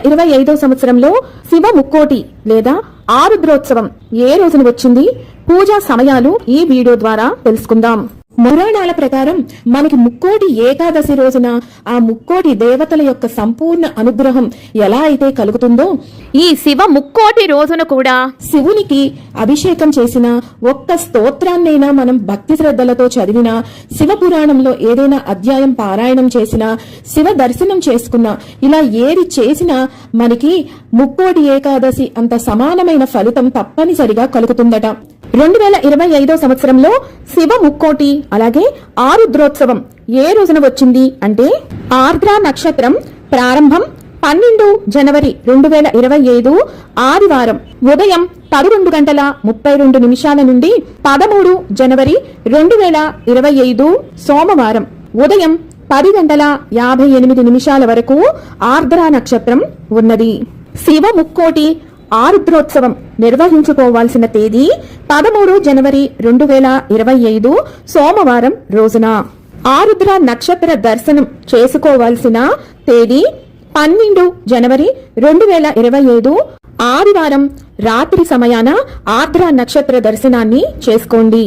2025 సంవత్సరంలో శివ ముక్కోటి లేదా ఆరుద్రోత్సవం ఏ రోజున వచ్చింది, పూజా సమయాలు ఈ వీడియో ద్వారా తెలుసుకుందాం. పురాణాల ప్రకారం మనకి ముక్కోటి ఏకాదశి రోజున ఆ ముక్కోటి దేవతల యొక్క సంపూర్ణ అనుగ్రహం ఎలా అయితే కలుగుతుందో, ఈ శివ ముక్కోటి రోజున కూడా శివునికి అభిషేకం చేసిన ఒక్క స్తోత్రాన్నైనా మనం భక్తి శ్రద్ధలతో చదివినా, శివ పురాణంలో ఏదైనా అధ్యాయం పారాయణం చేసినా, శివ దర్శనం చేసుకున్నా, ఇలా ఏది చేసినా మనకి ముక్కోటి ఏకాదశి అంత సమానమైన ఫలితం తప్పనిసరిగా కలుగుతుందట. 2025 సంవత్సరంలో శివ ముక్కోటి అలాగే ఆరుద్రోత్సవం ఏ రోజున వచ్చింది అంటే, ఆర్ద్ర నక్షత్రం ప్రారంభం 12 జనవరి 2025 ఆదివారం ఉదయం 11:32 నుండి 13 జనవరి 2025 సోమవారం ఉదయం 10:58 వరకు ఆర్ద్ర నక్షత్రం ఉన్నది. శివ ముక్కోటి ఆరుద్రోత్సవం నిర్వహించుకోవాల్సిన తేదీ 13 జనవరి 2025 సోమవారం రోజున. ఆరుద్ర నక్షత్ర దర్శనం చేసుకోవాల్సిన తేదీ 12 జనవరి 2025 ఆదివారం రాత్రి సమయాన ఆర్ద్ర నక్షత్ర దర్శనాన్ని చేసుకోండి.